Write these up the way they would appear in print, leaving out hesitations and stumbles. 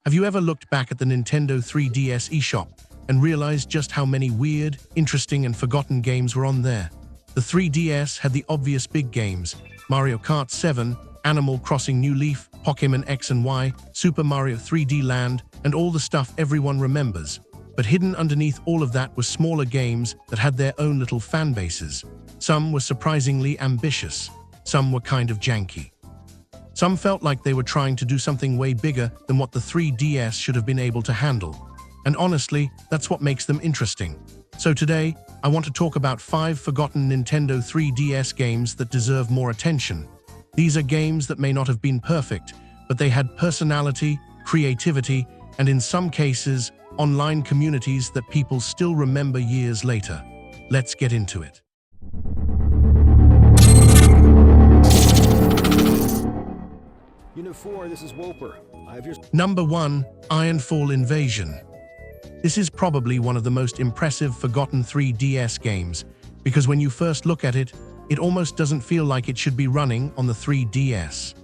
Have you ever looked back at the Nintendo 3DS eShop and realized just how many weird, interesting, and forgotten games were on there? The 3DS had the obvious big games: Mario Kart 7, Animal Crossing New Leaf, Pokémon X and Y, Super Mario 3D Land, and all the stuff everyone remembers. But hidden underneath all of that were smaller games that had their own little fan bases. Some were surprisingly ambitious. Some were kind of janky. Some felt like they were trying to do something way bigger than what the 3DS should have been able to handle. And honestly, that's what makes them interesting. So today, I want to talk about 5 forgotten Nintendo 3DS games that deserve more attention. These are games that may not have been perfect, but they had personality, creativity, and in some cases, online communities that people still remember years later. Let's get into it. Unit 4, this is Woper. I have your... Number 1, Ironfall Invasion. This is probably one of the most impressive forgotten 3DS games, because when you first look at it, it almost doesn't feel like it should be running on the 3DS.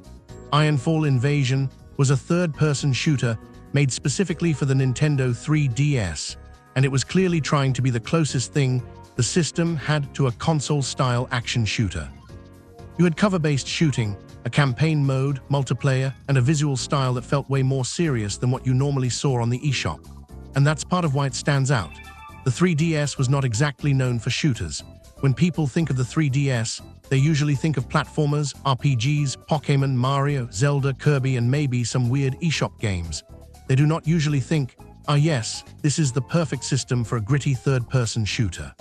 Ironfall Invasion was a third-person shooter made specifically for the Nintendo 3DS, and it was clearly trying to be the closest thing the system had to a console-style action shooter. You had cover-based shooting, a campaign mode, multiplayer, and a visual style that felt way more serious than what you normally saw on the eShop. And that's part of why it stands out. The 3DS was not exactly known for shooters. When people think of the 3DS, they usually think of platformers, RPGs, Pokémon, Mario, Zelda, Kirby, and maybe some weird eShop games. They do not usually think, ah yes, this is the perfect system for a gritty third-person shooter.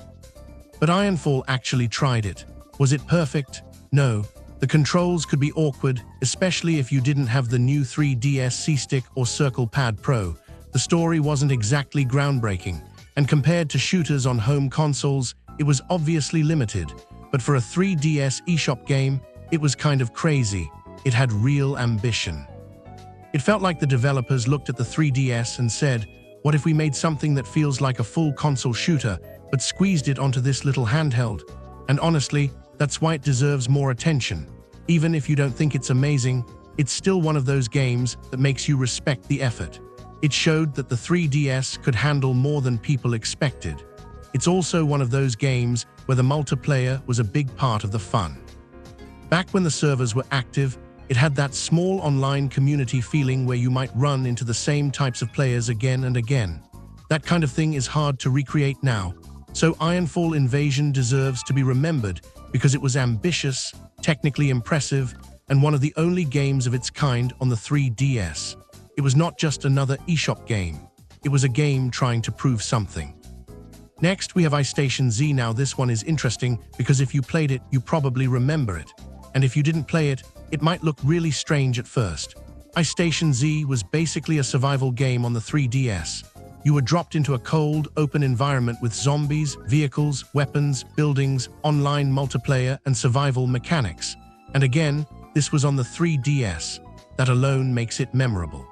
But Ironfall actually tried it. Was it perfect? No. The controls could be awkward, especially if you didn't have the new 3DS C-Stick or Circle Pad Pro. The story wasn't exactly groundbreaking, and compared to shooters on home consoles, it was obviously limited. But for a 3DS eShop game, it was kind of crazy. It had real ambition. It felt like the developers looked at the 3DS and said, what if we made something that feels like a full console shooter, but squeezed it onto this little handheld? And honestly, that's why it deserves more attention. Even if you don't think it's amazing, it's still one of those games that makes you respect the effort. It showed that the 3DS could handle more than people expected. It's also one of those games where the multiplayer was a big part of the fun. Back when the servers were active, it had that small online community feeling where you might run into the same types of players again and again. That kind of thing is hard to recreate now. So Ironfall Invasion deserves to be remembered because it was ambitious, technically impressive, and one of the only games of its kind on the 3DS. It was not just another eShop game. It was a game trying to prove something. Next, we have iStation Z. Now this one is interesting because if you played it, you probably remember it. And if you didn't play it, it might look really strange at first. iStation Z was basically a survival game on the 3DS. You were dropped into a cold, open environment with zombies, vehicles, weapons, buildings, online multiplayer, and survival mechanics. And again, this was on the 3DS. That alone makes it memorable.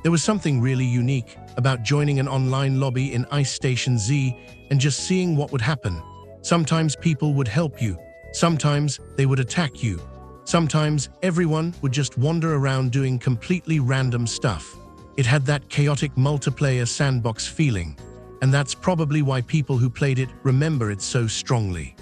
There was something really unique about joining an online lobby in iStation Z and just seeing what would happen. Sometimes people would help you. Sometimes they would attack you. Sometimes everyone would just wander around doing completely random stuff. It had that chaotic multiplayer sandbox feeling, and that's probably why people who played it remember it so strongly.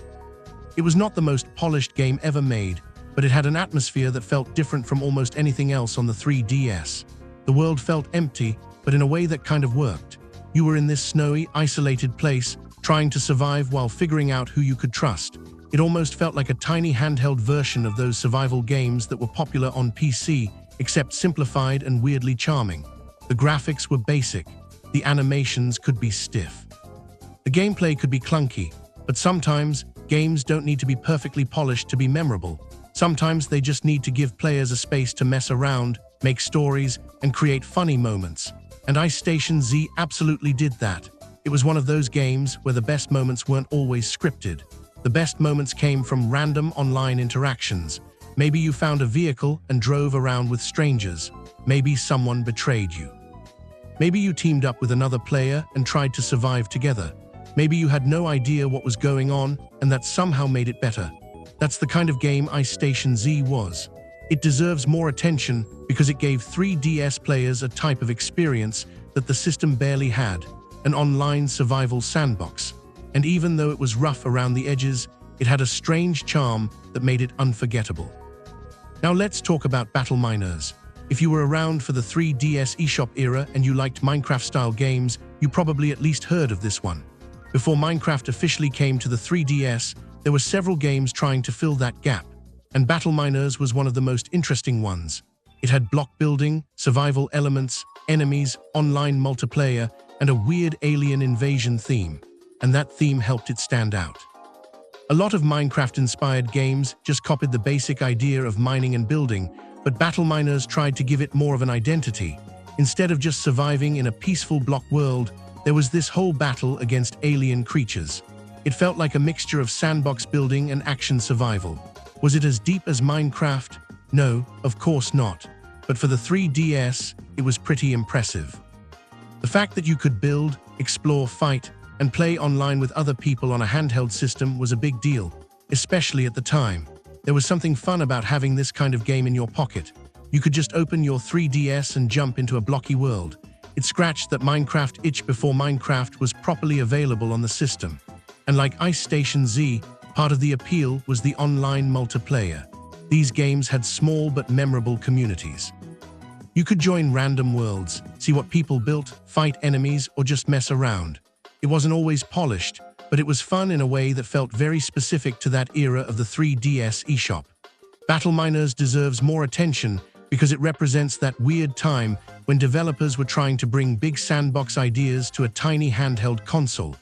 It was not the most polished game ever made, but it had an atmosphere that felt different from almost anything else on the 3DS. The world felt empty, but in a way that kind of worked. You were in this snowy, isolated place, trying to survive while figuring out who you could trust. It almost felt like a tiny handheld version of those survival games that were popular on PC, except simplified and weirdly charming. The graphics were basic. The animations could be stiff. The gameplay could be clunky, but sometimes games don't need to be perfectly polished to be memorable. Sometimes they just need to give players a space to mess around, make stories, and create funny moments. And iStation Z absolutely did that. It was one of those games where the best moments weren't always scripted. The best moments came from random online interactions. Maybe you found a vehicle and drove around with strangers. Maybe someone betrayed you. Maybe you teamed up with another player and tried to survive together. Maybe you had no idea what was going on and that somehow made it better. That's the kind of game iStation Z was. It deserves more attention because it gave 3DS players a type of experience that the system barely had, an online survival sandbox. And even though it was rough around the edges, it had a strange charm that made it unforgettable. Now let's talk about Battle Miners. If you were around for the 3DS eShop era and you liked Minecraft-style games, you probably at least heard of this one. Before Minecraft officially came to the 3DS, there were several games trying to fill that gap, and Battle Miners was one of the most interesting ones. It had block building, survival elements, enemies, online multiplayer, and a weird alien invasion theme, and that theme helped it stand out. A lot of Minecraft-inspired games just copied the basic idea of mining and building, but Battle Miners tried to give it more of an identity. Instead of just surviving in a peaceful block world, there was this whole battle against alien creatures. It felt like a mixture of sandbox building and action survival. Was it as deep as Minecraft? No, of course not. But for the 3DS, it was pretty impressive. The fact that you could build, explore, fight, and play online with other people on a handheld system was a big deal, especially at the time. There was something fun about having this kind of game in your pocket. You could just open your 3DS and jump into a blocky world. It scratched that Minecraft itch before Minecraft was properly available on the system. And like Ice Station Z, part of the appeal was the online multiplayer. These games had small but memorable communities. You could join random worlds, see what people built, fight enemies, or just mess around. It wasn't always polished, but it was fun in a way that felt very specific to that era of the 3DS eShop. Battle Miners deserves more attention because it represents that weird time when developers were trying to bring big sandbox ideas to a tiny handheld console.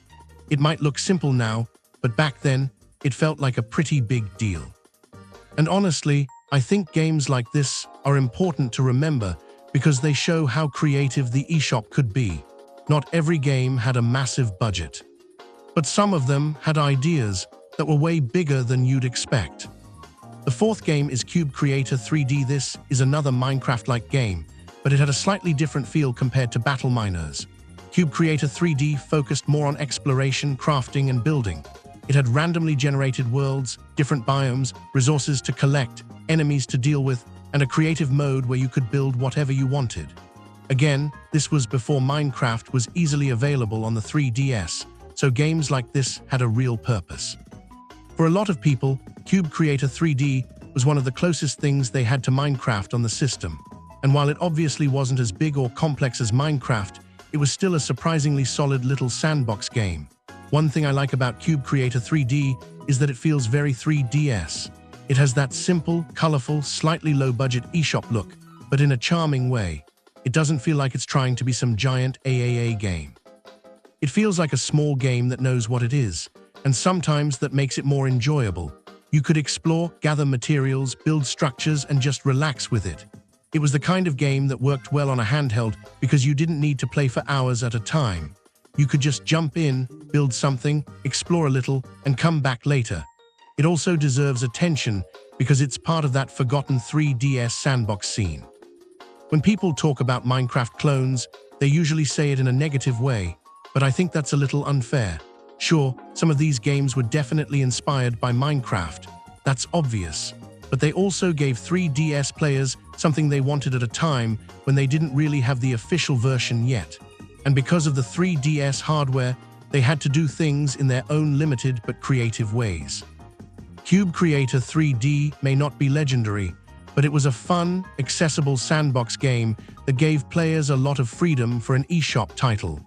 It might look simple now, but back then, it felt like a pretty big deal. And honestly, I think games like this are important to remember because they show how creative the eShop could be. Not every game had a massive budget, but some of them had ideas that were way bigger than you'd expect. The fourth game is Cube Creator 3D. This is another Minecraft-like game, but it had a slightly different feel compared to Battle Miners. Cube Creator 3D focused more on exploration, crafting, and building. It had randomly generated worlds, different biomes, resources to collect, enemies to deal with, and a creative mode where you could build whatever you wanted. Again, this was before Minecraft was easily available on the 3DS, so games like this had a real purpose. For a lot of people, Cube Creator 3D was one of the closest things they had to Minecraft on the system. And while it obviously wasn't as big or complex as Minecraft, it was still a surprisingly solid little sandbox game. One thing I like about Cube Creator 3D is that it feels very 3DS. It has that simple, colorful, slightly low-budget eShop look, but in a charming way. It doesn't feel like it's trying to be some giant AAA game. It feels like a small game that knows what it is, and sometimes that makes it more enjoyable. You could explore, gather materials, build structures, and just relax with it. It was the kind of game that worked well on a handheld because you didn't need to play for hours at a time. You could just jump in, build something, explore a little, and come back later. It also deserves attention because it's part of that forgotten 3DS sandbox scene. When people talk about Minecraft clones, they usually say it in a negative way, but I think that's a little unfair. Sure, some of these games were definitely inspired by Minecraft. That's obvious. But they also gave 3DS players something they wanted at a time when they didn't really have the official version yet. And because of the 3DS hardware, they had to do things in their own limited but creative ways. Cube Creator 3D may not be legendary, but it was a fun, accessible sandbox game that gave players a lot of freedom for an eShop title.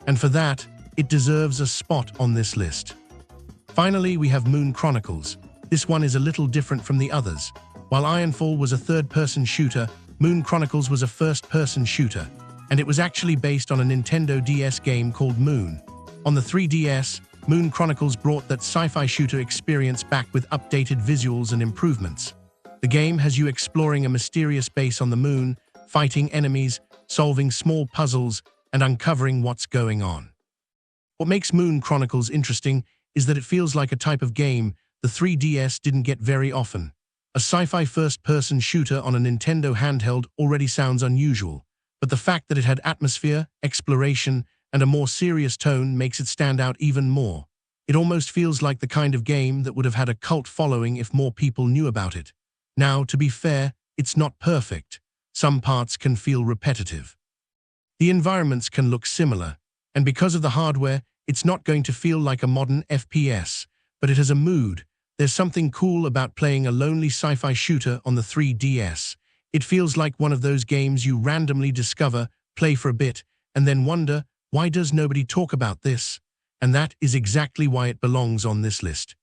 And for that, it deserves a spot on this list. Finally, we have Moon Chronicles. This one is a little different from the others. While Ironfall was a third-person shooter, Moon Chronicles was a first-person shooter, and it was actually based on a Nintendo DS game called Moon. On the 3DS, Moon Chronicles brought that sci-fi shooter experience back with updated visuals and improvements. The game has you exploring a mysterious base on the moon, fighting enemies, solving small puzzles, and uncovering what's going on. What makes Moon Chronicles interesting is that it feels like a type of game the 3DS didn't get very often. A sci-fi first-person shooter on a Nintendo handheld already sounds unusual, but the fact that it had atmosphere, exploration, and a more serious tone makes it stand out even more. It almost feels like the kind of game that would have had a cult following if more people knew about it. Now, to be fair, it's not perfect. Some parts can feel repetitive. The environments can look similar, and because of the hardware, it's not going to feel like a modern FPS, but it has a mood. There's something cool about playing a lonely sci-fi shooter on the 3DS. It feels like one of those games you randomly discover, play for a bit, and then wonder, why does nobody talk about this? And that is exactly why it belongs on this list.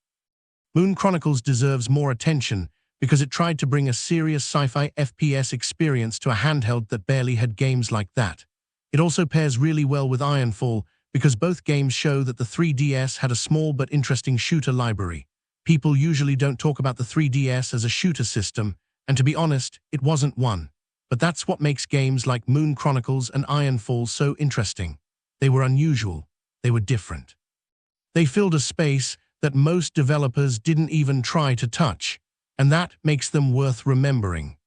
Moon Chronicles deserves more attention because it tried to bring a serious sci-fi FPS experience to a handheld that barely had games like that. It also pairs really well with Ironfall because both games show that the 3DS had a small but interesting shooter library. People usually don't talk about the 3DS as a shooter system, and to be honest, it wasn't one. But that's what makes games like Moon Chronicles and Ironfall so interesting. They were unusual. They were different. They filled a space that most developers didn't even try to touch, and that makes them worth remembering.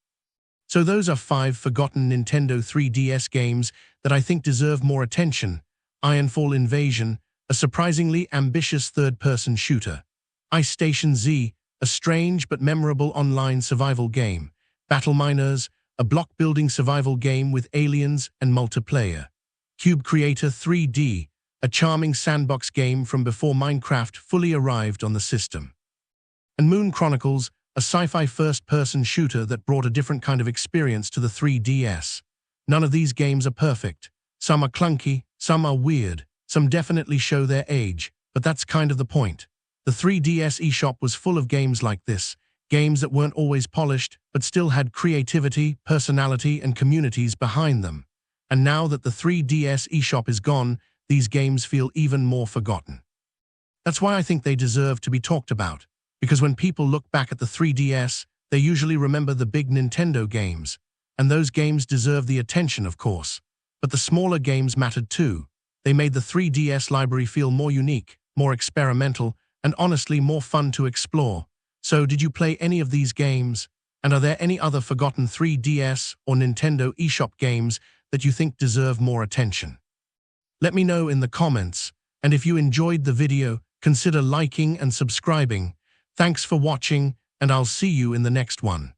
So those are 5 forgotten Nintendo 3DS games that I think deserve more attention. Ironfall Invasion, a surprisingly ambitious third-person shooter. Ice Station Z, a strange but memorable online survival game. Battle Miners, a block-building survival game with aliens and multiplayer. Cube Creator 3D, a charming sandbox game from before Minecraft fully arrived on the system. And Moon Chronicles, a sci-fi first-person shooter that brought a different kind of experience to the 3DS. None of these games are perfect. Some are clunky, some are weird, some definitely show their age, but that's kind of the point. The 3DS eShop was full of games like this, games that weren't always polished, but still had creativity, personality, and communities behind them. And now that the 3DS eShop is gone, these games feel even more forgotten. That's why I think they deserve to be talked about, because when people look back at the 3DS, they usually remember the big Nintendo games, and those games deserve the attention, of course. But the smaller games mattered too. They made the 3DS library feel more unique, more experimental, and honestly more fun to explore. So did you play any of these games? And are there any other forgotten 3DS or Nintendo eShop games that you think deserve more attention? Let me know in the comments, and if you enjoyed the video, consider liking and subscribing. Thanks for watching, and I'll see you in the next one.